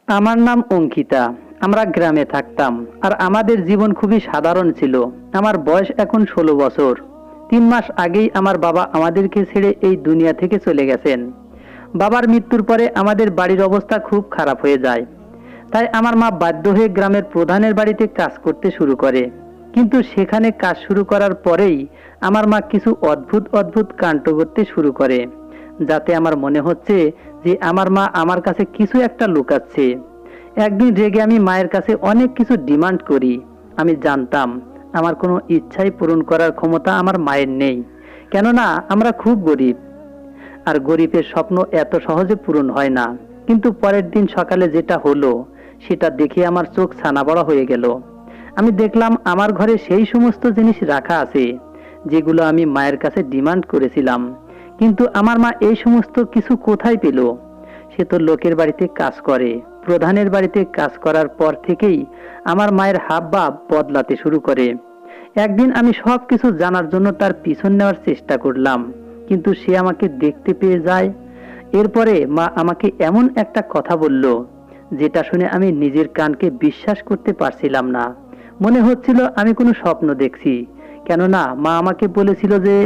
আমার নাম অঙ্কিতা। আমরা গ্রামে থাকতাম আর আমাদের জীবন খুবই সাধারণ ছিল। আমার বয়স এখন 16 বছর। 3 মাস আগেই আমার বাবা আমাদেরকে ছেড়ে এই দুনিয়া থেকে চলে গেছেন। বাবার মৃত্যুর পরে আমাদের বাড়ির অবস্থা খুব খারাপ হয়ে যায়। তাই আমার মা বাধ্য হয়ে গ্রামের প্রধানের বাড়িতে কাজ করতে শুরু করে। কিন্তু সেখানে কাজ শুরু করার পরেই আমার মা কিছু অদ্ভুত অদ্ভুত কাণ্ড করতে শুরু করে, যাতে আমার মনে হচ্ছে যে আমার মা আমার কাছে কিছু একটা লুকাচ্ছে। একদিন রেগে আমি মায়ের কাছে অনেক কিছু ডিমান্ড করি। আমি জানতাম আমার কোনো ইচ্ছাই পূরণ করার ক্ষমতা আমার মায়ের নেই, কেননা আমরা খুব গরিব, আর গরিবের স্বপ্ন এত সহজে পূরণ হয় না। কিন্তু পরের দিন সকালে যেটা হলো সেটা দেখে আমার চোখ ছানাবড়া হয়ে গেল। আমি দেখলাম আমার ঘরে সেই সমস্ত জিনিস রাখা আছে যেগুলো আমি মায়ের কাছে ডিমান্ড করেছিলাম। কিন্তু আমার মা এই সমস্ত কিছু কোথায় পেল? সে তো লোকের বাড়িতে কাজ করে। প্রধানের বাড়িতে কাজ করার পর থেকেই আমার মায়ের হাবভাব বদলাতে শুরু করে। একদিন আমি সব কিছু জানার জন্য তার পিছন নেওয়ার চেষ্টা করলাম, কিন্তু সে আমাকে দেখতে পেয়ে যায়। এরপরে মা আমাকে এমন একটা কথা বলল যেটা শুনে আমি নিজের কানকে বিশ্বাস করতে পারছিলাম না। মনে হচ্ছিল আমি কোনো স্বপ্ন দেখছি। কেননা মা আমাকে বলেছিল যে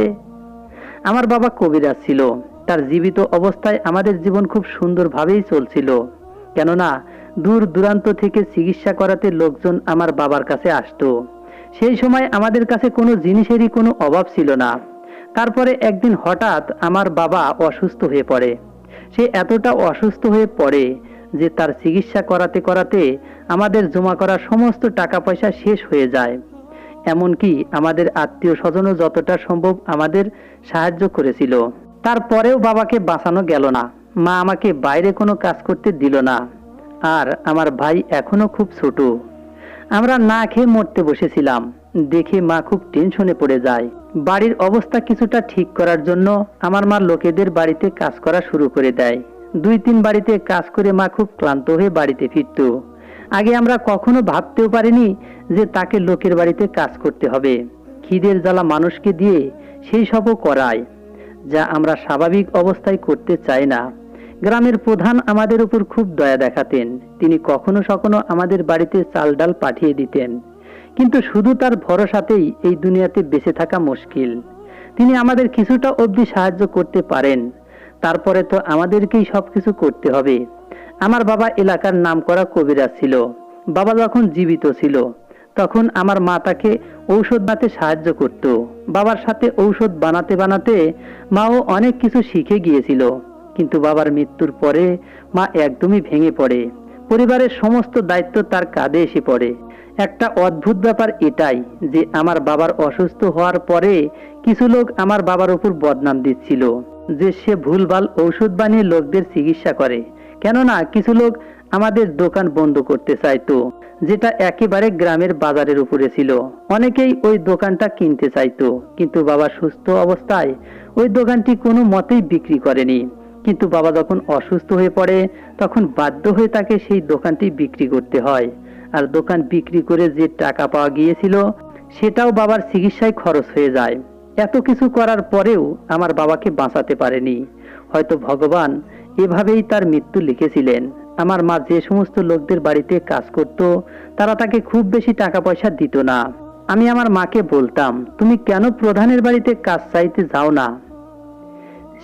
আমার বাবা কবিরাজ ছিল। তার জীবিত অবস্থায় আমাদের জীবন খুব সুন্দরভাবেই চলছিল, কেননা দূর দূরান্ত থেকে চিকিৎসা করাতে লোকজন আমার বাবার কাছে আসতো। সেই সময় আমাদের কাছে কোনো জিনিসেরই কোনো অভাব ছিল না। তারপরে একদিন হঠাৎ আমার বাবা অসুস্থ হয়ে পড়ে। সে এতটা অসুস্থ হয়ে পড়ে যে তার চিকিৎসা করাতে করাতে আমাদের জমা করা সমস্ত টাকা পয়সা শেষ হয়ে যায়। এমনকি আমাদের আত্মীয় স্বজনও যতটা সম্ভব আমাদের সাহায্য করেছিল। তারপরেও বাবাকে বাঁচানো গেল না। মা আমাকে বাইরে কোনো কাজ করতে দিল না। আর আমার ভাই এখনো খুব ছোট। আমরা না খেয়ে মরতে বসেছিলাম। দেখে মা খুব টেনশনে পড়ে যায়। বাড়ির অবস্থা কিছুটা ঠিক করার জন্য আমার মা লোকেদের বাড়িতে কাজ করা শুরু করে দেয়। 2-3 বাড়িতে কাজ করে মা খুব ক্লান্ত হয়ে বাড়িতে ফিরত। আগে আমরা কখনো ভাবতেও পারিনি যে তাকে লোকের বাড়িতে কাজ করতে হবে। খিদের জ্বালা মানুষকে দিয়ে সেই সবও করায়, যা আমরা স্বাভাবিক অবস্থায় করতে চাই না। গ্রামের প্রধান আমাদের উপর খুব দয়া দেখাতেন। তিনি কখনো কখনো আমাদের বাড়িতে চাল ডাল পাঠিয়ে দিতেন। কিন্তু শুধু তার ভরসাতেই এই দুনিয়াতে বেঁচে থাকা মুশকিল। তিনি আমাদের কিছুটা অবধি সাহায্য করতে পারেন, তারপরে তো আমাদেরকেই সবকিছু করতে হবে। আমার বাবা এলাকার নামকরা কবিরাজ ছিল। বাবা যখন জীবিত ছিল তখন আমার মা তাকে ঔষধ বানাতে সাহায্য করত। বাবার সাথে ঔষধ বানাতে বানাতে মাও অনেক কিছু শিখে গিয়েছিল। কিন্তু বাবার মৃত্যুর পরে মা একদমই ভেঙে পড়ে। পরিবারের সমস্ত দায়িত্ব তার কাঁধে এসে পড়ে। একটা অদ্ভুত ব্যাপার এটাই যে আমার বাবার অসুস্থ হওয়ার পরে কিছু লোক আমার বাবার উপর বদনাম দিচ্ছিল যে সে ভুলভাল ঔষধ বানিয়ে লোকদের চিকিৎসা করে। কেননা কিছু লোক আমাদের দোকান বন্ধ করতে চাইতো, যেটা একেবারে গ্রামের বাজারের উপরে ছিল। অনেকেই ওই দোকানটা কিনতে চাইতো, কিন্তু বাবা সুস্থ অবস্থায় ওই দোকানটি কোনো মতেই বিক্রি করেনি। কিন্তু বাবা যখন অসুস্থ হয়ে পড়ে তখন বাধ্য হয়ে তাকে সেই দোকানটি বিক্রি করতে হয়। আর দোকান বিক্রি করে যে টাকা পাওয়া গিয়েছিল সেটাও বাবার চিকিৎসায় খরচ হয়ে যায়। এত কিছু করার পরেও আমার বাবাকে বাঁচাতে পারেনি। হয়তো ভগবান এভাবেই তার মৃত্যু লিখেছিলেন। আমার মা যে সমস্ত লোকদের বাড়িতে কাজ করত তারা তাকে খুব বেশি টাকা পয়সা দিত না। আমি আমার মাকে বলতাম, তুমি কেন প্রধানের বাড়িতে কাজ চাইতে যাও না?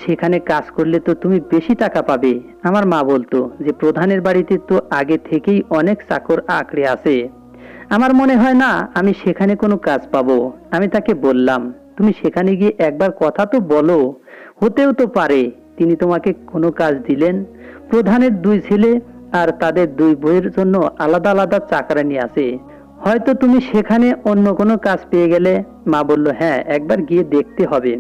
সেখানে কাজ করলে তো তুমি বেশি টাকা পাবে। আমার মা বলতো যে প্রধানের বাড়িতে তো আগে থেকেই অনেক চাকর আঁকড়ে আছে। আমার মনে হয় না আমি সেখানে কোনো কাজ পাবো। আমি তাকে বললাম, তুমি সেখানে গিয়ে একবার কথা তো বলো, হতেও তো পারে তিনি তোমাকে কোনো কাজ দিলেন। প্রধানের 2 ছেলে আর তাদের 2 বউয়ের জন্য আলাদা আলাদা চাকরানি আছে। হয়তো তুমি সেখানে অন্য কোনো কাজ পেয়ে গেলে। মা বলল, হ্যাঁ, একবার গিয়ে দেখতে হবে।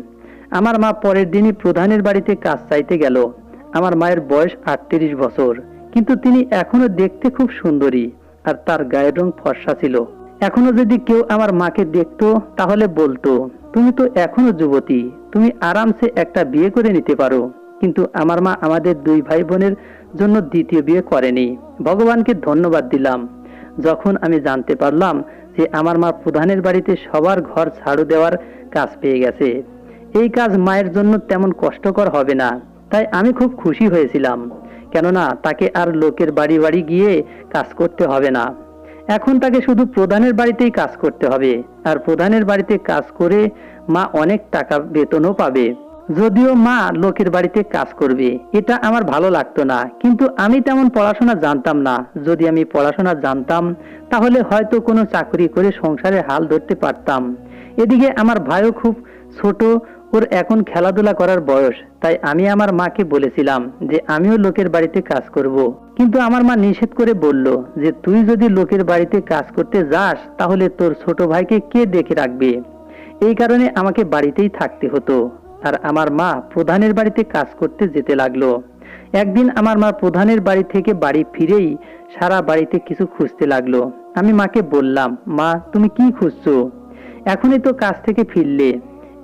আমার মা পরের দিনই প্রধানের বাড়িতে কাজ চাইতে গেল। আমার মায়ের বয়স 38 বছর, কিন্তু তিনি এখনো দেখতে খুব সুন্দরী আর তার গায়ের রং ফর্সা ছিল। এখনো যদি কেউ আমার মাকে দেখতো তাহলে বলতো, তুমি তো এখনো যুবতী, তুমি আরামসে একটা বিয়ে করে নিতে পারো। কিন্তু আমার মা আমাদের 2 ভাই বোনের জন্য দ্বিতীয় বিয়ে করেনি। ভগবানকে ধন্যবাদ দিলাম যখন আমি জানতে পারলাম যে আমার মা প্রধানের বাড়িতে সবার ঘর ঝাড়ু দেওয়ার কাজ পেয়ে গেছে। এই কাজ মায়ের জন্য তেমন কষ্টকর হবে না, তাই আমি খুব খুশি হয়েছিলাম। কেননা তাকে আর লোকের বাড়ি বাড়ি গিয়ে কাজ করতে হবে না। এখন তাকে শুধু প্রধানের বাড়িতেই কাজ করতে হবে, আর প্রধানের বাড়িতে কাজ করে মা অনেক টাকা বেতনও পাবে। যদিও মা লোকের বাড়িতে কাজ করবে, এটা আমার ভালো লাগতো না, কিন্তু আমি তেমন পড়াশোনা জানতাম না। যদি আমি পড়াশোনা জানতাম তাহলে হয়তো কোনো চাকরি করে সংসারে হাল ধরতে পারতাম। এদিকে আমার ভাইও খুব ছোট, ওর এখন খেলাধুলা করার বয়স, তাই আমি আমার মাকে বলেছিলাম যে আমিও লোকের বাড়িতে কাজ করব। কিন্তু আমার মা নিষেধ করে বলল যে তুই যদি লোকের বাড়িতে কাজ করতে যাস তাহলে তোর ছোট ভাইকে কে দেখে রাখবে। এই কারণে আমাকে বাড়িতেই থাকতে হতো। আর আমার মা প্রধানের বাড়িতে কাজ করতে যেতে লাগলো। একদিন আমার মা প্রধানের বাড়ি থেকে বাড়ি ফিরেই সারা বাড়িতে কিছু খুঁজতে লাগলো। আমি মাকে বললাম, মা তুমি কি খুঁজছো? এখনই তো কাজ থেকে ফিরলে,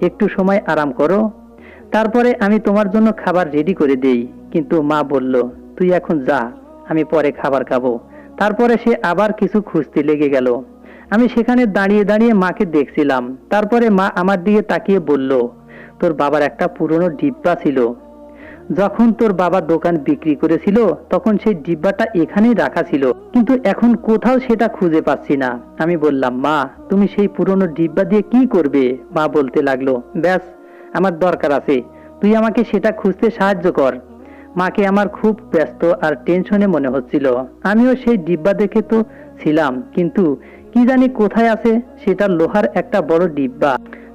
একটু সময় আরাম করো, তারপরে আমি তোমার জন্য খাবার রেডি করে দেই। কিন্তু মা বলল, তুই এখন যা, আমি পরে খাবার খাবো। তারপরে সে আবার কিছু খুঁজতে লেগে গেল। আমি সেখানে দাঁড়িয়ে দাঁড়িয়ে মাকে দেখছিলাম। তারপরে মা আমার দিকে তাকিয়ে বলল, তোর বাবার একটা পুরনো ডিব্বা ছিল, যখন তোর বাবা দোকান বিক্রি করেছিল তখন সেই ডিব্বাটা এখানেই রাখা ছিল, কিন্তু এখন কোথাও সেটা খুঁজে পাচ্ছি না। আমি বললাম, মা তুমি সেই পুরনো ডিব্বা দিয়ে কি করবে? মা বলতে লাগলো, ব্যাস আমার দরকার আছে, তুই আমাকে সেটা খুঁজতে সাহায্য কর। মাকে আমার খুব ব্যস্ত আর টেনশনে মনে হচ্ছিল। আমিও সেই ডিব্বা দেখে তো ছিলাম, কিন্তু কি জানি কোথায় আছে। সেটা লোহার একটা বড় ডিব্বা,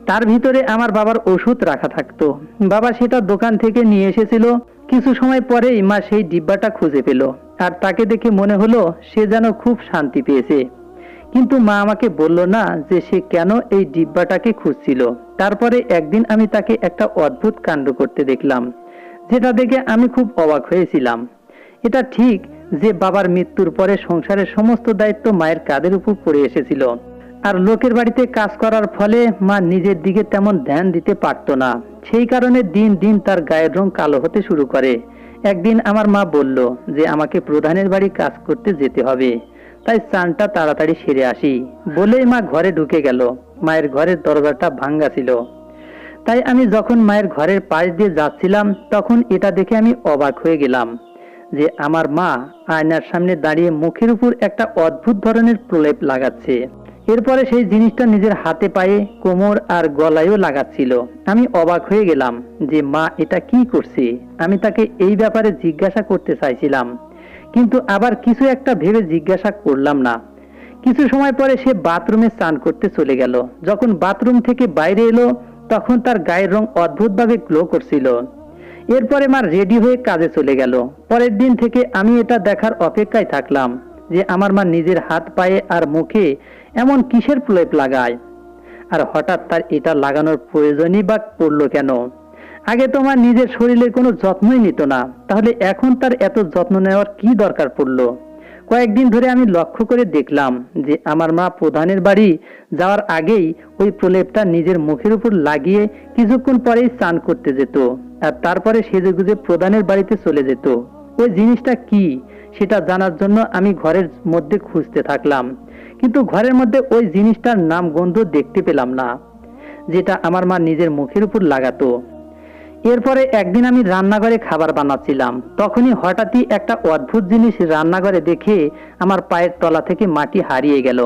তার ভিতরে আমার বাবার ওষুধ রাখা থাকতো। বাবা সেটা দোকান থেকে নিয়ে এসেছিল। কিছু সময় পরেই মা সেই ডিব্বাটা খুঁজে পেল, আর তাকে দেখে মনে হলো সে যেন খুব শান্তি পেয়েছে। কিন্তু মা আমাকে বলল না যে সে কেন এই ডিব্বাটাকে খুঁজছিল। তারপরে একদিন আমি তাকে একটা অদ্ভুত কাণ্ড করতে দেখলাম, যেটা দেখে আমি খুব অবাক হয়েছিলাম। এটা ঠিক যে বাবার মৃত্যুর পরে সংসারের সমস্ত দায়িত্ব মায়ের কাঁধের উপর পড়ে এসেছিল, আর লোকের বাড়িতে কাজ করার ফলে মা নিজের দিকে তেমন ধ্যান দিতে পারতো না। সেই কারণে দিন দিন তার গায়ের রং কালো হতে শুরু করে। একদিন আমার মা বলল যে আমাকে প্রধানের বাড়ি কাজ করতে যেতে হবে, তাই স্নানটা তাড়াতাড়ি সেরে আসি বলেই মা ঘরে ঢুকে গেল। মায়ের ঘরের দরজাটা ভাঙ্গা ছিল, তাই আমি যখন মায়ের ঘরের পাশ দিয়ে যাচ্ছিলাম তখন এটা দেখে আমি অবাক হয়ে গেলাম যে আমার মা আয়নার সামনে দাঁড়িয়ে মুখের উপর একটা অদ্ভুত ধরনের প্রলেপ লাগাচ্ছে। এরপরে সেই জিনিসটা নিজের হাতে পায়ে, কোমর আর গলায়ও লাগাচ্ছিল। আমি অবাক হয়ে গেলাম যে মা এটা কি করছে। আমি তাকে এই ব্যাপারে জিজ্ঞাসা করতে চাইছিলাম, কিন্তু আবার কিছু একটা ভেবে জিজ্ঞাসা করলাম না। কিছু সময় পরে সে বাথরুমে স্নান করতে চলে গেল। যখন বাথরুম থেকে বাইরে এলো তখন তার গায়ের রং অদ্ভুতভাবে গ্লো করছিল। এরপরে মা রেডি হয়ে কাজে চলে গেল। পরের দিন থেকে আমি এটা দেখার অপেক্ষায় থাকলাম যে আমার মা নিজের হাত পায়ে আর মুখে এমন কিসের প্রলেপ লাগায়, আর হঠাৎ তার এটা লাগানোর প্রয়োজনই বা পড়লো কেন? আগে তো মা নিজের শরীরের কোনো যত্নই নিত না, তাহলে এখন তার এত যত্ন নেওয়ার কি দরকার পড়লো? কয়েকদিন ধরে আমি লক্ষ্য করে দেখলাম যে আমার মা প্রধানের বাড়ি যাওয়ার আগেই ওই প্রলেপটা নিজের মুখের উপর লাগিয়ে কিছুক্ষণ পরেই স্নান করতে যেত, আর তারপরে সেজেগুজে প্রধানের বাড়িতে চলে যেত। ওই জিনিসটা কি সেটা জানার জন্য আমি ঘরের মধ্যে খুঁজতে থাকলাম, কিন্তু ঘরের মধ্যে ওই জিনিসটার নাম গন্ধ দেখতে পেলাম না, যেটা আমার মা নিজের মুখের উপর লাগাতো। এরপরে একদিন আমি রান্নাঘরে খাবার বানাচ্ছিলাম, তখনই হঠাৎই একটা অদ্ভুত জিনিস রান্নাঘরে দেখে আমার পায়ের তলা থেকে মাটি হারিয়ে গেল।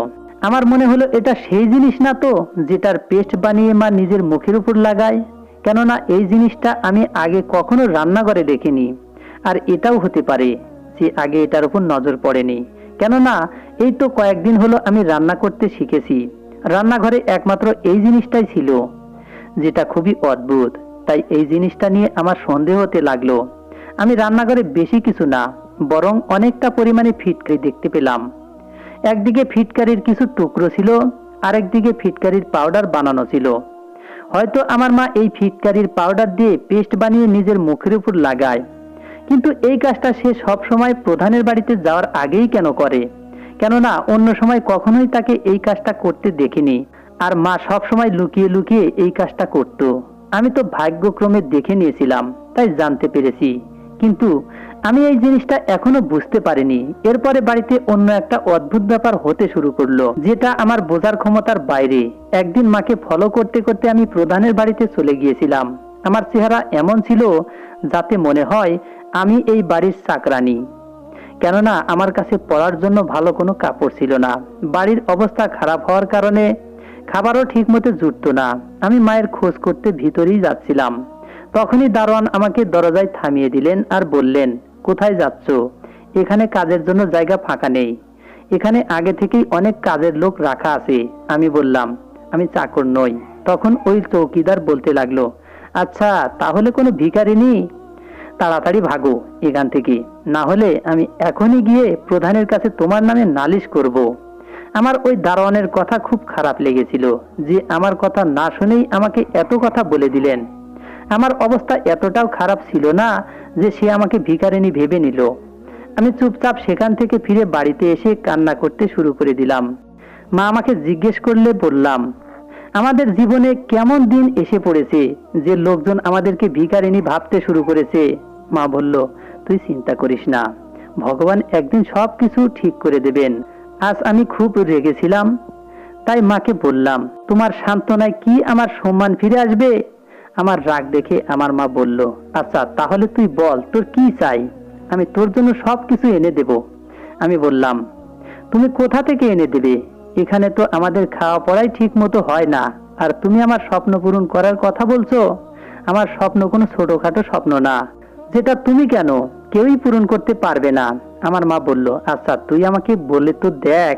আমার মনে হলো এটা সেই জিনিস না তো যেটার পেস্ট বানিয়ে মা নিজের মুখের উপর লাগায়, কেননা এই জিনিসটা আমি আগে কখনো রান্নাঘরে দেখিনি। আর এটাও হতে পারে যে আগে এটার উপর নজর পড়েনি, কেননা এই তো কয়েকদিন হলো আমি রান্না করতে শিখেছি। রান্নাঘরে একমাত্র এই জিনিসটাই ছিল, যেটা খুবই অদ্ভুত। তাই এই জিনিসটা নিয়ে আমার সন্দেহ হতে লাগলো। আমি রান্নাঘরে বেশি কিছু না, বরং অনেকটা পরিমাণে ফিটকারি দেখতে পেলাম। একদিকে ফিটকারির কিছু টুকরো ছিল, আরেকদিকে ফিটকারির পাউডার বানানো ছিল। হয়তো আমার মা এই ফিটকারির পাউডার দিয়ে পেস্ট বানিয়ে নিজের মুখের উপর লাগায়, কিন্তু এই কাজটা সে সব সময় প্রধানের বাড়িতে যাওয়ার আগেই কেন করে? কেননা অন্য সময় কখনোই তাকে এই কাজটা করতে দেখিনি, আর মা সব সময় লুকিয়ে লুকিয়ে এই কাজটা করত। আমি তো ভাগ্যক্রমে দেখে নিয়েছিলাম, তাই জানতে পেরেছি, কিন্তু আমি এই জিনিসটা এখনো বুঝতে পারিনি। এরপরে বাড়িতে অন্য একটা অদ্ভুত ব্যাপার হতে শুরু করলো, যেটা আমার বোঝার ক্ষমতার বাইরে। একদিন মাকে ফলো করতে করতে আমি প্রধানের বাড়িতে চলে গিয়েছিলাম। আমার চেহারা এমন ছিল যাতে মনে হয় আমি এই বাড়ির চাকরানী। কেননা আমার কাছে পরার জন্য ভালো কোনো কাপড় ছিল না। বাড়ির অবস্থা খারাপ হওয়ার কারণে খাবারও ঠিকমতো জুটতো না। আমি মায়ের খোঁজ করতে ভিতরেই যাচ্ছিলাম, তখনই দারোয়ান আমাকে দরজায় থামিয়ে দিলেন আর বললেন, কোথায় যাচ্ছ? এখানে কাজের জন্য জায়গা ফাঁকা নেই। এখানে আগে থেকেই অনেক কাজের লোক রাখা আছে। আমি বললাম, আমি চাকর নই। তখন ওই চৌকিদার বলতে লাগলো, আচ্ছা তাহলে কোনো ভিখারিনী? তাড়াতাড়ি ভাগো এখান থেকে, না হলে আমি এখনই গিয়ে প্রধানের কাছে তোমার নামে নালিশ করব। আমার ওই দারোয়ানের কথা খুব খারাপ লেগেছিল যে আমার কথা না শুনেই আমাকে এত কথা বলে দিলেন। আমার অবস্থা এতটাও খারাপ ছিল না যে সে আমাকে ভিখারিনী ভেবে নিল। আমি চুপচাপ সেখান থেকে ফিরে বাড়িতে এসে কান্না করতে শুরু করে দিলাম। মা আমাকে জিজ্ঞেস করলে বললাম, আমাদের জীবনে কেমন দিন এসে পড়েছে যে লোকজন আমাদেরকে ভিখারিনী ভাবতে শুরু করেছে। মা বলল, তুই চিন্তা করিস না, ভগবান একদিন সবকিছু ঠিক করে দেবেন। আজ আমি খুব রেগেছিলাম, তাই মাকে বললাম, তোমার সান্ত্বনায় কি আমার সম্মান ফিরে আসবে? আমার রাগ দেখে আমার মা বলল, আচ্ছা তাহলে তুই বল তোর কি চাই, আমি তোর জন্য সবকিছু এনে দেব। আমি বললাম, তুমি কোথা থেকে এনে দেবে? এখানে তো আমাদের খাওয়া পড়াই ঠিক মতো হয় না, আর তুমি আমার স্বপ্ন পূরণ করার কথা বলছো? আমার স্বপ্ন কোনো ছোটখাটো স্বপ্ন না, যেটা তুমি কেন কেউই পূরণ করতে পারবে না। আমার মা বলল, আচ্ছা তুই আমাকে বলে তো দেখ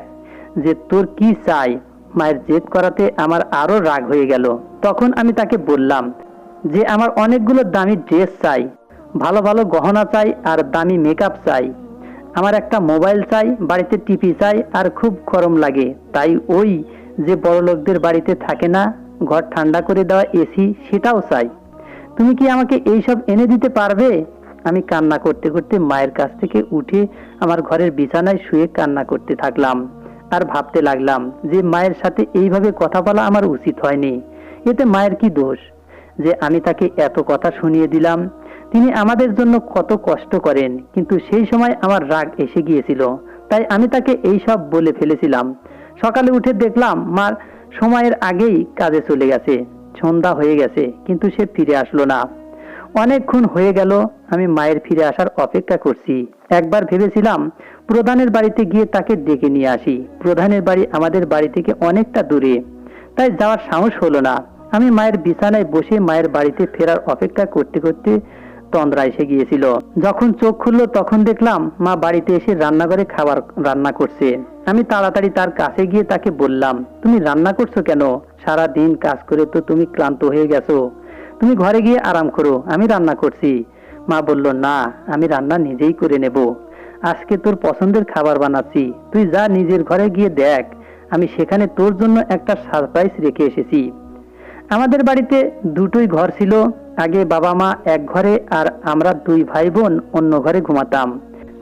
যে তোর কি চাই। মায়ের জেদ করাতে আমার আরো রাগ হয়ে গেল। তখন আমি তাকে বললাম যে আমার অনেকগুলো দামি ড্রেস চাই, ভালো ভালো গহনা চাই, আর দামি মেকআপ চাই। আমার একটা মোবাইল চাই, বাড়িতে টিভি চাই, আর খুব গরম লাগে তাই ওই যে বড় লোকদের বাড়িতে থাকে না, ঘর ঠান্ডা করে দেওয়া এসি, সেটাও চাই। তুমি কি আমাকে এইসব এনে দিতে পারবে? আমি কান্না করতে করতে মায়ের কাছ থেকে উঠে আমার ঘরের বিছানায় শুয়ে কান্না করতে থাকলাম আর ভাবতে লাগলাম যে মায়ের সাথে এইভাবে কথা বলা আমার উচিত হয়নি। এতে মায়ের কি দোষ যে আমি তাকে এত কথা শুনিয়ে দিলাম? তিনি আমাদের জন্য কত কষ্ট করেন, কিন্তু সেই সময় আমার রাগ এসে গিয়েছিল, তাই আমি তাকে এইসব বলে ফেলেছিলাম। সকালে উঠে দেখলাম মা সময়ের আগেই কাজে চলে গেছে। সন্ধ্যা হয়ে গেছে, কিন্তু সে ফিরে আসলো না। অনেকক্ষণ হয়ে গেল আমি মায়ের ফিরে আসার অপেক্ষা করছি। একবার ভেবেছিলাম প্রধানের বাড়িতে গিয়ে তাকে ডেকে নিয়ে আসি। প্রধানের বাড়ি আমাদের বাড়ি থেকে অনেকটা দূরে, তাই যাওয়ার সাহস হলো না। আমি মায়ের বিছানায় বসে মায়ের বাড়িতে ফেরার অপেক্ষা করতে করতে তন্দ্রা এসে গিয়েছিল। যখন চোখ খুললো তখন দেখলাম মা বাড়িতে এসে রান্নাঘরে খাবার রান্না করছে। আমি তাড়াতাড়ি তার কাছে গিয়ে তাকে বললাম, তুমি রান্না করছো কেন? সারা দিন কাজ করে তো তুমি ক্লান্ত হয়ে গেছো, তুমি ঘরে গিয়ে আরাম করো, আমি রান্না করছি। মা বলল, না আমি রান্না নিজেই করে নেব। আজকে তোর পছন্দের খাবার বানাচ্ছি, তুই যা নিজের ঘরে গিয়ে দেখ, আমি সেখানে তোর জন্য একটা সারপ্রাইজ রেখে এসেছি। আমাদের বাড়িতে দুটোই ঘর ছিল। আগে বাবা মা এক ঘরে আর আমরা দুই ভাই বোন অন্য ঘরে ঘুমাতাম।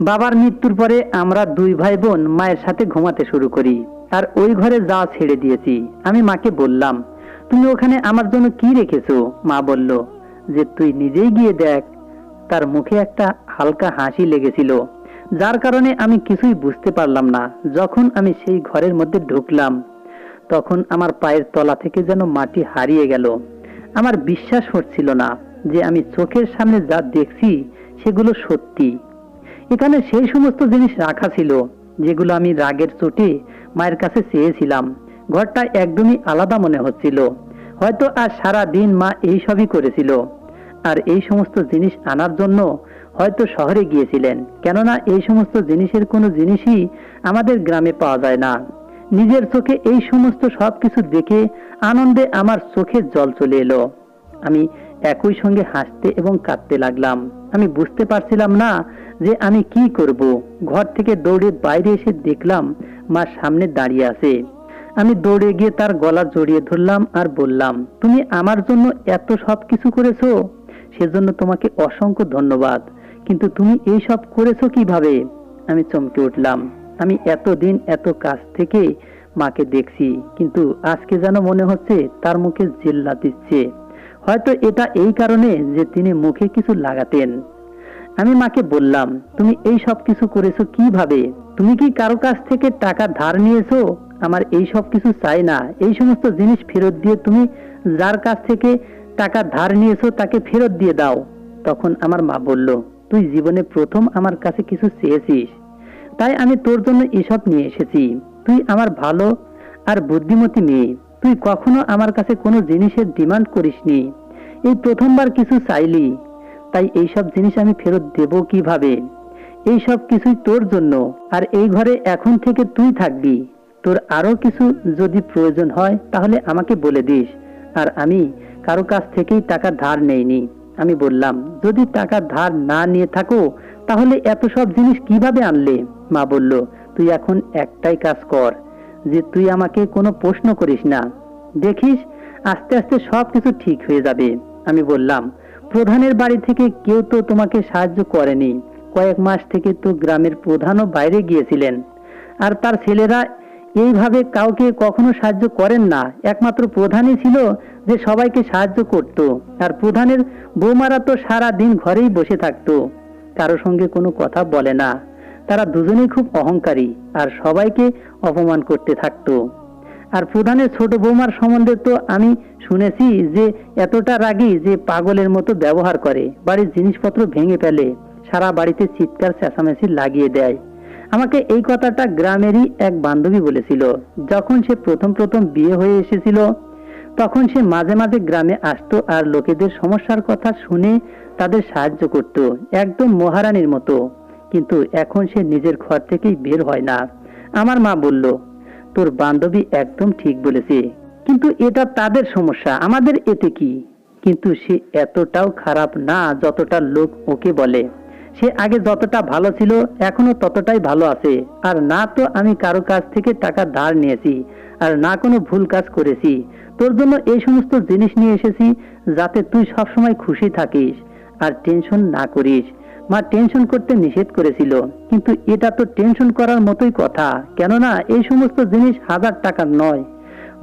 বাবার মৃত্যুর পরে আমরা দুই ভাই বোন মায়ের সাথে ঘুমাতে শুরু করি আর ওই ঘরে যাওয়া ছেড়ে দিয়েছি। আমি মাকে বললাম, তুমি ওখানে আমার জন্য কি রেখেছো? মা বলল যে তুই নিজেই গিয়ে দেখ। তার মুখে একটা হালকা হাসি লেগেছিল, যার কারণে আমি কিছুই বুঝতে পারলাম না। যখন আমি সেই ঘরের মধ্যে ঢুকলাম তখন আমার পায়ের তলা থেকে যেন মাটি হারিয়ে গেল। আমার বিশ্বাস হচ্ছিল না যে আমি চোখের সামনে যা দেখছি সেগুলো সত্যি। এখানে সেই সমস্ত জিনিস রাখা ছিল যেগুলো আমি রাগের চোটে মায়ের কাছে চেয়েছিলাম। ঘরটা একদমই আলাদা মনে হচ্ছিল। হয়তো আজ সারা দিন মা এই সবই করেছিল, আর এই সমস্ত জিনিস আনার জন্য হয়তো শহরে গিয়েছিলেন, কেননা এই সমস্ত জিনিসের কোনো জিনিসই আমাদের গ্রামে পাওয়া যায় না। নিজের চোখে এই সমস্ত সবকিছু দেখে আনন্দে আমার চোখে জল চলে এলো। আমি একই সঙ্গে হাসতে এবং কাঁদতে লাগলাম। আমি বুঝতে পারছিলাম না যে আমি কি করব। ঘর থেকে দৌড়ে বাইরে এসে দেখলাম মা সামনে দাঁড়িয়ে আছে। আমি দৌড়ে গিয়ে তার গলা জড়িয়ে ধরলাম আর বললাম, তুমি আমার জন্য এত সব কিছু করেছো, সেজন্য তোমাকে অসংখ্য ধন্যবাদ, কিন্তু তুমি এই সব করেছো কিভাবে? আমি চমকে উঠলাম। আমি এতদিন এত কাছ থেকে মাকে দেখছি, কিন্তু আজকে যেন মনে হচ্ছে তার মুখে জিল্লা দিচ্ছে। হয়তো এটা এই কারণে যে তিনি মুখে কিছু লাগাতেন। আমি মাকে বললাম, তুমি এই সব কিছু করেছো কিভাবে? তুমি কি কারো কাছ থেকে টাকা ধার নিয়েছো? আমার এই সব কিছু চাই না। এই সমস্ত জিনিস ফেরত দিয়ে তুমি যার কাছ থেকে টাকা ধার নিয়েছো তাকে ফেরত দিয়ে দাও। তখন আমার মা বলল, তুই জীবনে প্রথম আমার কাছে কিছু চেয়েছিস, তাই আমি তোর জন্য এসব নিয়ে এসেছি। তুই আমার ভালো আর বুদ্ধিমতী মেয়ে, তুই কখনো আমার কাছে কোনো জিনিসের ডিমান্ড করিসনি, এই প্রথমবার কিছু চাইলি, তাই এইসব জিনিস আমি ফেরত দেব কিভাবে? এই সব কিছুই তোর জন্য, আর এই ঘরে এখন থেকে তুই থাকবি। তোর আরো কিছু যদি প্রয়োজন হয় তাহলে আমাকে বলে দিস। আর আমি কারো কাছ থেকেই টাকা ধার নেইনি। আমি বললাম, যদি টাকা ধার না নিয়ে থাকো তাহলে এত সব জিনিস কিভাবে আনলে? মা বলল, তুই এখন একটাই কাজ কর, যে তুই আমাকে কোনো প্রশ্ন করিস না, দেখিস আস্তে আস্তে সব কিছু ঠিক হয়ে যাবে। আমি বললাম, প্রধানের বাড়ি থেকে কেউ তো তোমাকে সাহায্য করেনি, কয়েক মাস থেকে তো গ্রামের প্রধানও বাইরে গিয়েছিলেন, আর তার ছেলেরা এইভাবে কাউকে কখনো সাহায্য করেন না। একমাত্র প্রধানই ছিল যে সবাইকে সাহায্য করত, আর প্রধানের বৌমারা তো সারা দিন ঘরেই বসে থাকতো, কারো সঙ্গে কোনো কথা বলে না। তারা দুজনেই খুব অহংকারী আর সবাইকে অপমান করতে থাকতো। আর প্রধানের ছোট বৌমার সম্বন্ধে তো আমি শুনেছি যে এতটা রাগী যে পাগলের মতো ব্যবহার করে, বাড়ির জিনিসপত্র ভেঙে ফেলে, সারা বাড়িতে চিৎকার চেঁচামেচি লাগিয়ে দেয়। আমাকে এই কথাটা গ্রামেরই এক বান্ধবী বলেছিল। যখন সে প্রথম প্রথম বিয়ে হয়ে এসেছিল তখন সে মাঝে মাঝে গ্রামে আসতো আর লোকেদের সমস্যার কথা শুনে তাদের সাহায্য করত, একদম মহারানীর মতো। কিন্তু এখন সে নিজের ঘর থেকেই বের হয় না। আমার মা বলল, তোর বান্ধবী একদম ঠিক বলেছে, কিন্তু এটা তাদের সমস্যা, আমাদের এতে কি? কিন্তু সে এতটাও খারাপ না যতটা লোক ওকে বলে। সে আগে যতটা ভালো ছিল এখনো ততটাই ভালো আছে। আর না তো আমি কারো কাছ থেকে টাকা ধার নিয়েছি, আর না কোনো ভুল কাজ করেছি। তোর জন্য এই সমস্ত জিনিস নিয়ে এসেছি যাতে তুই সবসময় খুশি থাকিস আর টেনশন না করিস। মা টেনশন করতে নিষেধ করেছিল, কিন্তু এটা তো টেনশন করার মতোই কথা, কেননা এই সমস্ত জিনিস হাজার টাকার নয়,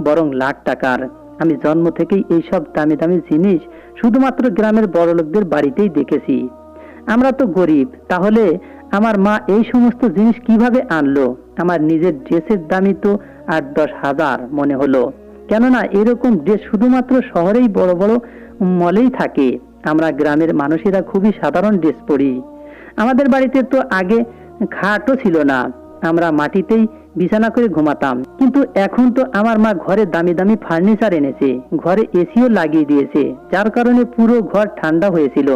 বরং লাখ টাকার। আমি জন্ম থেকেই এইসব দামি দামি জিনিস শুধুমাত্র গ্রামের বড়লোকদের বাড়িতেই দেখেছি। আমরা তো গরিব, তাহলে আমার মা এই সমস্ত জিনিস কিভাবে আনলো? আমার নিজের ড্রেসের দামই তো 8-10 হাজার মনে হলো, কেননা এরকম ড্রেস শুধুমাত্র শহরেই বড় বড় মলেই থাকে। আমরা গ্রামের মানুষেরা খুবই সাধারণ ড্রেস পরি। আমাদের বাড়িতে তো আগে খাটও ছিল না, আমরা মাটিতেই বিছানা করে ঘুমাতাম। কিন্তু এখন তো আমার মা ঘরে দামি দামি ফার্নিচার এনেছে, ঘরে এসিও লাগিয়ে দিয়েছে, যার কারণে পুরো ঘর ঠান্ডা হয়েছিল।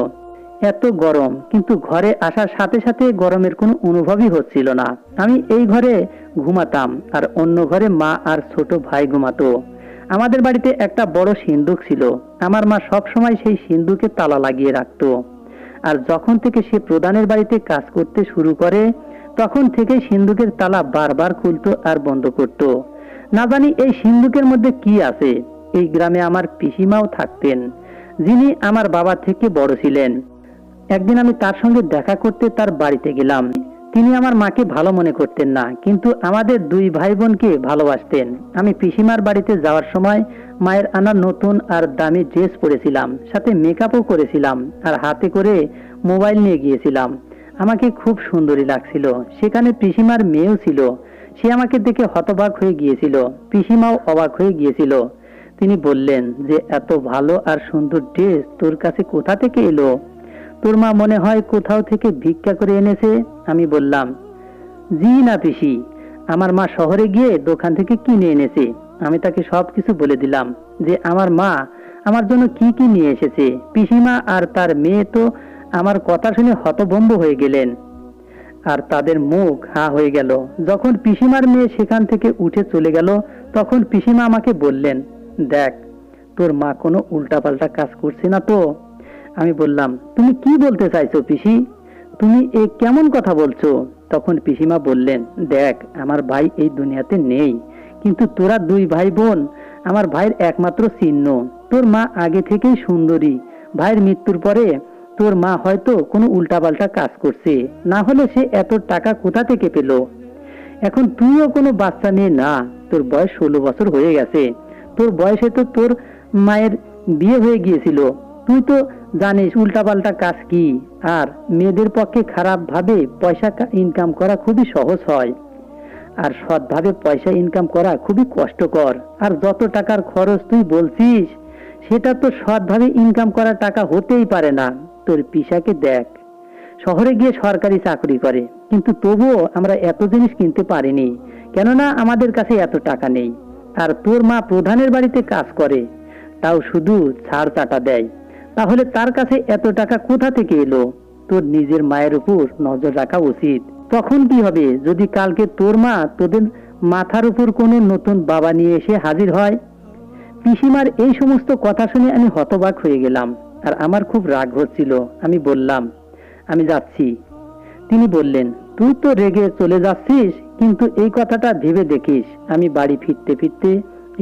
এত গরম, কিন্তু ঘরে আসার সাথে সাথে গরমের কোনো অনুভবই হচ্ছিল না। আমি এই ঘরে ঘুমাতাম আর অন্য ঘরে মা আর ছোট ভাই ঘুমাতো। আমাদের বাড়িতে একটা বড় সিন্দুক ছিল, আমার মা সব সময় সেই সিন্দুকে তালা লাগিয়ে রাখতো। আর যখন থেকে সে প্রধানের বাড়িতে কাজ করতে শুরু করে তখন থেকে সিন্দুকের তালা বারবার খুলতো আর বন্ধ করত। না জানি এই সিন্দুকের মধ্যে কি আছে। এই গ্রামে আমার পিসিমাও থাকতেন, যিনি আমার বাবা থেকে বড় ছিলেন। একদিন আমি তার সঙ্গে দেখা করতে তার বাড়িতে গেলাম। তিনি আমার মাকে ভালো মনে করতেন না, কিন্তু আমাদের দুই ভাই বোনকে ভালোবাসতেন। আমি পিসিমার বাড়িতে যাওয়ার সময় মায়ের আনা নতুন আর দামি ড্রেস পরেছিলাম, সাথে মেকআপও করেছিলাম, আর হাতে করে মোবাইল নিয়ে গিয়েছিলাম। আমাকে খুব সুন্দরী লাগছিল। সেখানে পিসিমার মেয়েও ছিল, সে আমাকে দেখে হতবাক হয়ে গিয়েছিল। পিসিমাও অবাক হয়ে গিয়েছিল। তিনি বললেন যে, এত ভালো আর সুন্দর ড্রেস তোর কাছে কোথা থেকে এলো? তোর মা মনে হয় কোথাও থেকে ভিক্ষা করে এনেছে। আমি বললাম, জি না পিসি, আমার মা শহরে গিয়ে দোকান থেকে কিনে এনেছে। আমি তাকে সবকিছু বলে দিলাম যে আমার মা আমার জন্য কি কি নিয়ে এসেছে। পিসিমা আর তার মেয়ে তো আমার কথা শুনে হতভম্ব হয়ে গেলেন, আর তাদের মুখ হা হয়ে গেল। যখন পিসিমার মেয়ে সেখান থেকে উঠে চলে গেল তখন পিসিমা আমাকে বললেন, দেখ তোর মা কোনো উল্টাপাল্টা কাজ করছে না তো? আমি বললাম, তুমি কি বলতে চাইছো পিসি? তুমি এ কেমন কথা বলছো? তখন পিসিমা বললেন, দেখ আমার ভাই এই দুনিয়াতে নেই, কিন্তু তোরা দুই ভাই বোন আমার ভাইয়ের একমাত্র চিহ্ন। তোর মা আগে থেকেই সুন্দরী, ভাইয়ের মৃত্যুর পরে তোর মা হয়তো কোনো উল্টাপাল্টা কাজ করছে, না হলে সে এত টাকা কোথা থেকে পেল? এখন তুইও কোনো বাচ্চা মেয়ে না, তোর বয়স 16 বছর হয়ে গেছে। তোর বয়সে তো তোর মায়ের বিয়ে হয়ে গিয়েছিল। তুই তো জানিস উল্টাপাল্টা কাজ কি, আর মেয়েদের পক্ষে খারাপ ভাবে পয়সা ইনকাম করা খুবই সহজ হয়, আর সৎভাবে পয়সা ইনকাম করা খুবই কষ্টকর। আর যত টাকার খরচ তুই বলছিস সেটা তো সৎভাবে ইনকাম করা টাকা হতেই পারে না। তোর পিসাকে দেখ, শহরে গিয়ে সরকারি চাকরি করে, কিন্তু তবুও আমরা এত জিনিস কিনতে পারিনি, কেননা আমাদের কাছে এত টাকা নেই। আর তোর মা প্রধানের বাড়িতে কাজ করে, তাও শুধু ছাড় চাটা দেয়। তাহলে তার কাছে এত টাকা কোথা থেকে এলো? তোর নিজের মায়ের উপর নজর রাখা উচিত। তখন কি হবে যদি কালকে তোর মা তোদের মাথার উপর কোনো নতুন বাবা নিয়ে এসে হাজির হয়? পিসিমার এই সমস্ত কথা শুনে আমি হতবাক হয়ে গেলাম, আর আমার খুব রাগ হচ্ছিল। আমি বললাম, আমি যাচ্ছি। তিনি বললেন, তুই তো রেগে চলে যাচ্ছিস, কিন্তু এই কথাটা ভেবে দেখিস। আমি বাড়ি ফিরতে ফিরতে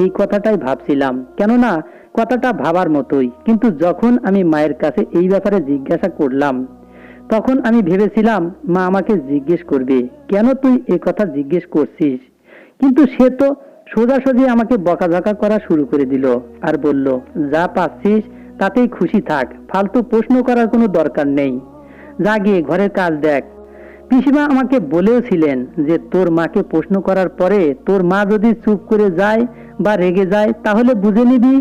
এই কথাটাই ভাবছিলাম, কেননা কথাটা ভাবার মতোই। কিন্তু যখন আমি মায়ের কাছে এই ব্যাপারে জিজ্ঞাসা করলাম, তখন আমি ভেবেছিলাম মা আমাকে জিজ্ঞেস করবে, কেন তুই এই কথা জিজ্ঞেস করছিস? কিন্তু সে তো সোজাসুজি আমাকে বকাঝকা করা শুরু করে দিল, আর বলল, যা পাচ্ছিস তাতেই খুশি থাক, ফালতু প্রশ্ন করার কোনো দরকার নেই, যা গিয়ে ঘরের কাজ দেখ। পিসিমা আমাকে বলেও ছিলেন যে তোর মাকে প্রশ্ন করার পরে তোর মা যদি চুপ করে যায় বা রেগে যায়, তাহলে বুঝে নিবি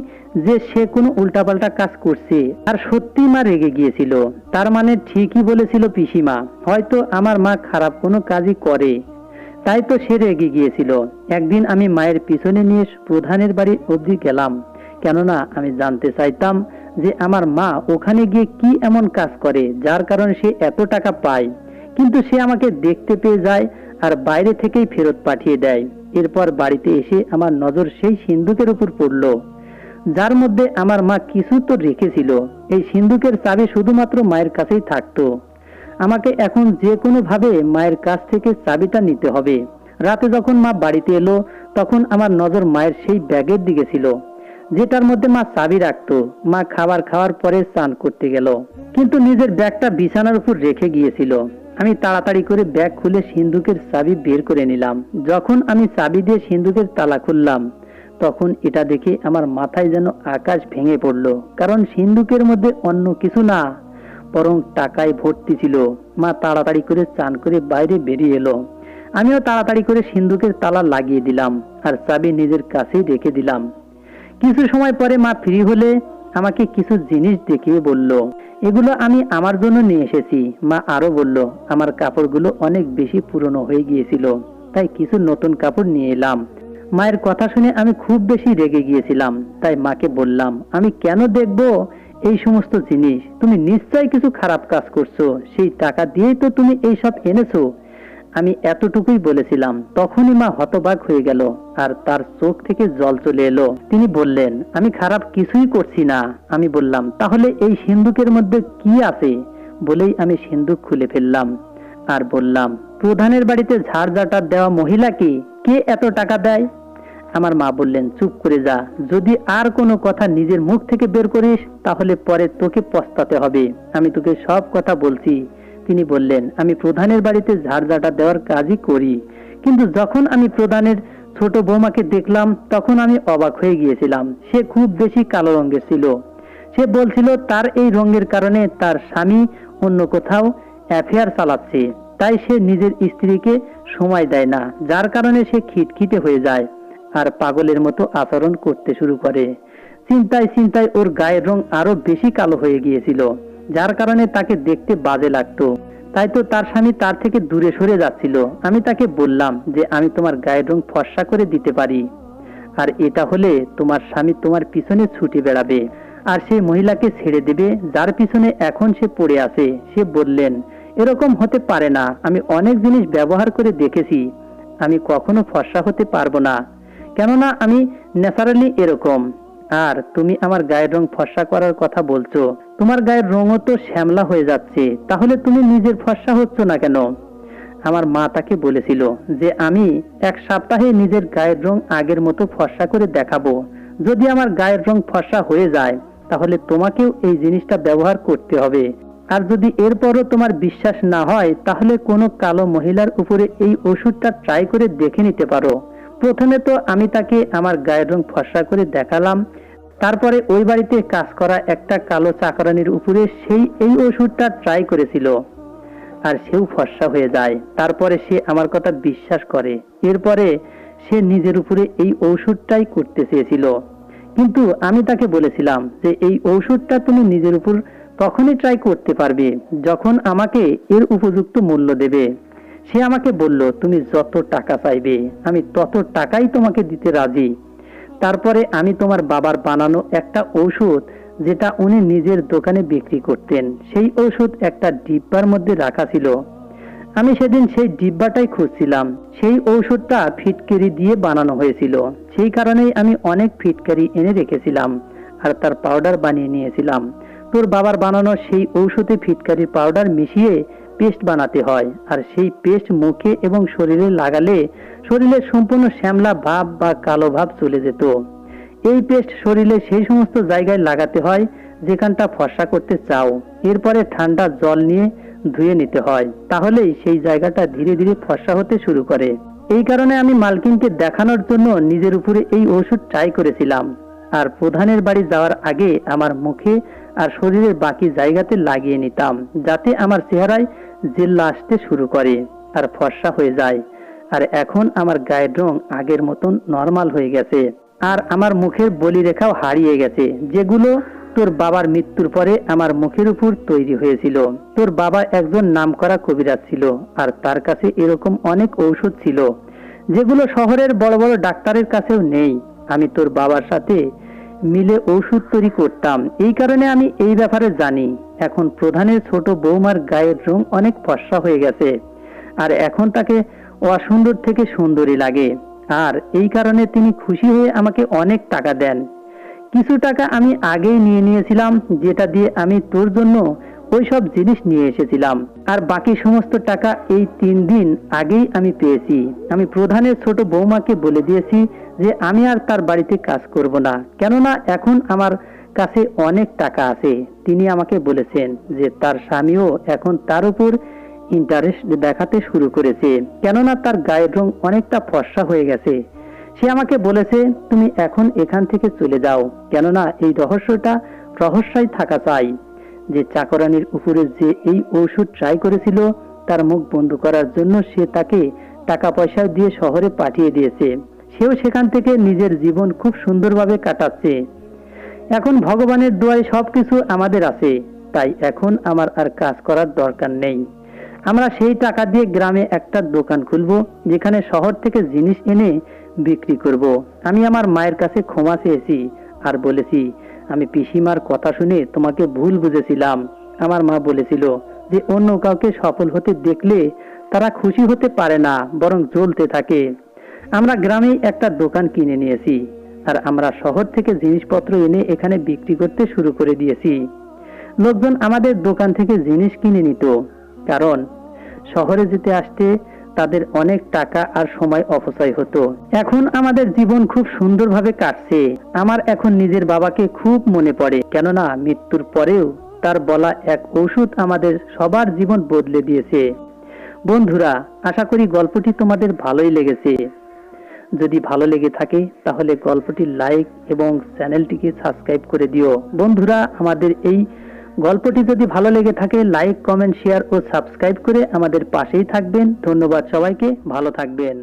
যে সে কোনো উল্টাপাল্টা কাজ করছে। আর সত্যি মা রেগে গিয়েছিল, তার মানে ঠিকই বলেছিল পিসিমা, হয়তো আমার মা খারাপ কোনো কাজই করে, তাই তো সে রেগে গিয়েছিল। একদিন আমি মায়ের পিছনে নিয়ে প্রধানের বাড়ি অবধি গেলাম, কেননা আমি জানতে চাইতাম যে আমার মা ওখানে গিয়ে কি এমন কাজ করে যার কারণে সে এত টাকা পায়। কিন্তু সে আমাকে দেখতে পেয়ে যায় আর বাইরে থেকেই ফেরত পাঠিয়ে দেয়। এরপর বাড়িতে এসে আমার নজর সেই সিন্দুকের উপর পড়ল, যার মধ্যে আমার মা কিছু তো রেখেছিল। এই সিন্দুকের চাবি শুধুমাত্র মায়ের কাছেই থাকতো। আমাকে এখন যে কোনো ভাবে মায়ের কাছ থেকে চাবিটা নিতে হবে। রাতে যখন মা বাড়িতে এলো, তখন আমার নজর মায়ের সেই ব্যাগের দিকে ছিল, যেটার মধ্যে মা চাবি রাখতো। মা খাবার খাওয়ার পরে স্নান করতে গেল, কিন্তু নিজের ব্যাগটা বিছানার উপর রেখে গিয়েছিল। আমি তাড়াতাড়ি করে ব্যাগ খুলে সিন্দুকের চাবি বের করে নিলাম। যখন আমি চাবি দিয়ে সিন্দুকের তালা খুললাম, তখন এটা দেখে আমার মাথায় যেন আকাশ ভেঙে পড়ল, কারণ সিন্দুকের মধ্যে অন্য কিছু না, বরং টাকায় ভর্তি ছিল। মা তাড়াতাড়ি করে চান করে বাইরে বেরিয়ে এলো। আমিও তাড়াতাড়ি করে সিন্দুকের তালা লাগিয়ে দিলাম আর চাবি নিজের কাছেই রেখে দিলাম। কিছু সময় পরে মা ফ্রি হলে আমাকে কিছু জিনিস দেখিয়ে বলল, এগুলো আমি আমার জন্য নিয়ে এসেছি। মা আরো বলল, আমার কাপড়গুলো অনেক বেশি পুরনো হয়ে গিয়েছিল, তাই কিছু নতুন কাপড় নিয়ে এলাম। মায়ের কথা শুনে আমি খুব বেশি রেগে গিয়েছিলাম, তাই মাকে বললাম, আমি কেন দেখবো এই সমস্ত জিনিস? তুমি নিশ্চয়ই কিছু খারাপ কাজ করছো, সেই টাকা দিয়েই তো তুমি এইসব এনেছো। আমি এতটুকুই বলেছিলাম। তখনই মা হতবাক হয়ে গেল আর তার চোখ থেকে জল চলে এলো। তিনি বললেন, আমি খারাপ কিছুই করছি না। আমি বললাম, তাহলে এই সিন্দুকের মধ্যে কি আছে? বলেই আমি সিন্দুক খুলে ফেললাম আর বললাম, প্রধানের বাড়িতে ঝাড়ঝাঁটা দেওয়া মহিলাকে কে এত টাকা দেয়? আমার মা বললেন, চুপ করে যা, যদি আর কোনো কথা নিজের মুখ থেকে বের করিস তাহলে পরে তোকে পস্তাতে হবে। আমি তোকে সব কথা বলছি। তিনি বললেন, আমি প্রধানের বাড়িতে ঝাড়ঝাঁটা দেওয়ার কাজই করি, কিন্তু যখন আমি প্রধানের ছোট বৌমাকে দেখলাম তখন আমি অবাক হয়ে গিয়েছিলাম। সে খুব বেশি কালো রঙের ছিল। সে বলছিল তার এই রঙের কারণে তার স্বামী অন্য কোথাও অ্যাফেয়ার চালাচ্ছে, তাই সে নিজের স্ত্রীকে সময় দেয় না, যার কারণে সে খিটখিটে হয়ে যায় আর পাগলের মতো আচরণ করতে শুরু করে। চিন্তায় চিন্তায় ওর গায়ের রং আরো বেশি কালো হয়ে গিয়েছিল, যার কারণে তাকে দেখতে বাজে লাগতো। তাই তো তার স্বামী তার থেকে দূরে সরে যাচ্ছিল। আমি তাকে বললাম যে আমি তোমার গায়ের রং ফর্সা করে দিতে পারি, আর এটা হলে তোমার স্বামী তোমার পিছনে ছুটে বেড়াবে আর সেই মহিলাকে ছেড়ে দেবে যার পিছনে এখন সে পড়ে আছে। সে বললেন, এরকম হতে পারে না, আমি অনেক জিনিস ব্যবহার করে দেখেছি, আমি কখনো ফর্সা হতে পারবো না, কেননা আমি ন্যাচারালি এরকম। আর তুমি আমার গায়ের রং ফর্সা করার কথা বলছো, তোমার গায়ের রঙও তো শ্যামলা হয়ে যাচ্ছে, তাহলে তুমি নিজের ফর্সা হচ্ছ না কেন? আমার মা তাকে বলেছিল যে আমি এক সপ্তাহে নিজের গায়ের রং আগের মতো ফর্সা করে দেখাবো। যদি আমার গায়ের রং ফর্সা হয়ে যায় তাহলে তোমাকেও এই জিনিসটা ব্যবহার করতে হবে। আর যদি এরপরও তোমার বিশ্বাস না হয় তাহলে কোনো কালো মহিলার উপরে এই ওষুধটা ট্রাই করে দেখে নিতে পারো। প্রথমে তো আমি তাকে আমার গায়ের রং ফর্সা করে দেখালাম, তারপরে ওই বাড়িতে কাজ করা একটা কালো চাকরানির উপরে এই ওষুধটা ট্রাই করেছিল আর সেও ফর্সা হয়ে যায়। তারপরে সে আমার কথা বিশ্বাস করে। এরপরে সে নিজের উপরে এই ঔষধটাই করতে চেয়েছিল, কিন্তু আমি তাকে বলেছিলাম যে এই ঔষধটা তুমি নিজের উপর তখনই ট্রাই করতে পারবে যখন আমাকে এর উপযুক্ত মূল্য দেবে। সে আমাকে বলল, তুমি যত টাকা চাইবে আমি তত টাকাই তোমাকে দিতে রাজি। তারপরে আমি তোমার বাবার বানানো একটা ঔষধ, যেটা উনি নিজের দোকানে বিক্রি করতেন, সেই ঔষধ একটা ডিব্বার মধ্যে রাখা ছিল। আমি সেদিন সেই ডিব্বাটাই খুঁজছিলাম। সেই ঔষধটা ফিটকিরি দিয়ে বানানো হয়েছিল, সেই কারণেই আমি অনেক ফিটকারি এনে রেখেছিলাম আর তার পাউডার বানিয়ে নিয়েছিলাম। তোর বাবার বানানো সেই ঔষধে ফিটকারির পাউডার মিশিয়ে পেস্ট বানাতে হয়, আর সেই পেস্ট মুখে এবং শরীরে লাগালে শরীরের সম্পূর্ণ শ্যামলা ভাব বা কালো ভাব চলে যেত। এই পেস্ট শরীরে সেই সমস্ত জায়গায় লাগাতে হয় যেখানটা ফর্সা করতে চাও। এরপরে ঠান্ডা জল নিয়ে ধুয়ে নিতে হয়, তাহলেই সেই জায়গাটা ধীরে ধীরে ফর্সা হতে শুরু করে। এই কারণে আমি মালকিনকে দেখানোর জন্য নিজের উপরে এই ওষুধ ট্রাই করেছিলাম, আর প্রধানের বাড়ি যাওয়ার আগে আমার মুখে আর শরীরের বাকি জায়গাতে লাগিয়ে নিতাম, যাতে আমার চেহারায় জেল্লা আসতে শুরু করে আর ফর্সা হয়ে যায়। আর এখন আমার গায়ের রং আগের মতন নরমাল হয়ে গেছে, আর আমার মুখের বলিরেখাও হারিয়ে গেছে, যেগুলো তোর বাবার মৃত্যুর পরে আমার মুখের উপর তৈরি হয়েছিল। তোর বাবা একজন নামকরা কবিরাজ ছিল, আর তার কাছে এরকম অনেক ঔষধ ছিল যেগুলো শহরের বড় বড় ডাক্তারের কাছেও নেই। আমি তোর বাবার সাথে মিলে ঔষধ তৈরি করতাম, এই কারণে আমি এই ব্যাপারে জানি। এখন প্রধানের ছোট বৌমার গায়ের রং অনেক ফর্সা হয়ে গেছে, আর এখন তাকে অসুন্দর থেকে সুন্দরী লাগে, আর এই কারণে তিনি খুশি হয়ে আমাকে অনেক টাকা দেন। কিছু টাকা আমি আগেই নিয়ে নিয়েছিলাম, যেটা দিয়ে আমি তোর জন্য ওই সব জিনিস নিয়ে এসেছিলাম, আর বাকি সমস্ত টাকা এই 3 দিন আগেই আমি পেয়েছি। আমি প্রধানের ছোট বৌমাকে বলে দিয়েছি যে আমি আর তার বাড়িতে কাজ করব না, কেননা এখন আমার কাছে অনেক টাকা আছে। তিনি আমাকে বলেছেন যে তার স্বামীও এখন তার উপর ইন্টারেস্ট দেখাতে শুরু করেছে, কেননা তার গায়ের রং অনেকটা ফর্সা হয়ে গেছে। সে আমাকে বলেছে, তুমি এখন এখান থেকে চলে যাও, কেননা এই রহস্যটা রহস্যই থাকা চাই যে চাকরানির উপরে যে এই ঔষধ ট্রাই করেছিল তার মুখ বন্ধ করার জন্য সে তাকে টাকা পয়সা দিয়ে শহরে পাঠিয়ে দিয়েছে। সেও সেখান থেকে নিজের জীবন খুব সুন্দরভাবে কাটাচ্ছে। এখন ভগবানের দোয়ায় সবকিছু আমাদের আছে, তাই এখন আমার আর কাজ করার দরকার নেই। আমরা সেই টাকা দিয়ে গ্রামে একটা দোকান খুলবো, যেখানে শহর থেকে জিনিস এনে বিক্রি করব। আমি আমার মায়ের কাছে ক্ষমা চেয়েছি আর বলেছি, আমি পিসিমার কথা শুনে তোমাকে ভুল বুঝেছিলাম। আমার মা বলেছিল যে অন্য কাউকে সফল হতে দেখলে তারা খুশি হতে পারে না, বরং জ্বলতে থাকে। আমরা গ্রামেই একটা দোকান কিনে নিয়েছি, আর আমরা শহর থেকে জিনিসপত্র এনে এখানে বিক্রি করতে শুরু করে দিয়েছি। লোকজন আমাদের দোকান থেকে জিনিস কিনে নিত, কারণ শহরে যেতে আসতে তাদের অনেক টাকা আর সময় অপচয় হতো। এখন আমাদের জীবন খুব সুন্দরভাবে কাটছে। আমার এখন নিজের বাবাকে খুব মনে পড়ে, কেননা মৃত্যুর পরেও তার বলা এক ঔষধ আমাদের সবার জীবন বদলে দিয়েছে। বন্ধুরা, আশা করি গল্পটি তোমাদের ভালোই লেগেছে। যদি ভালো লেগে থাকে তাহলে গল্পটি লাইক এবং চ্যানেলটিকে সাবস্ক্রাইব করে দিও। বন্ধুরা, আমাদের এই গল্পটি যদি ভালো লেগে থাকে লাইক, কমেন্ট, শেয়ার ও সাবস্ক্রাইব করে আমাদের পাশেই থাকবেন। ধন্যবাদ সবাইকে, ভালো থাকবেন।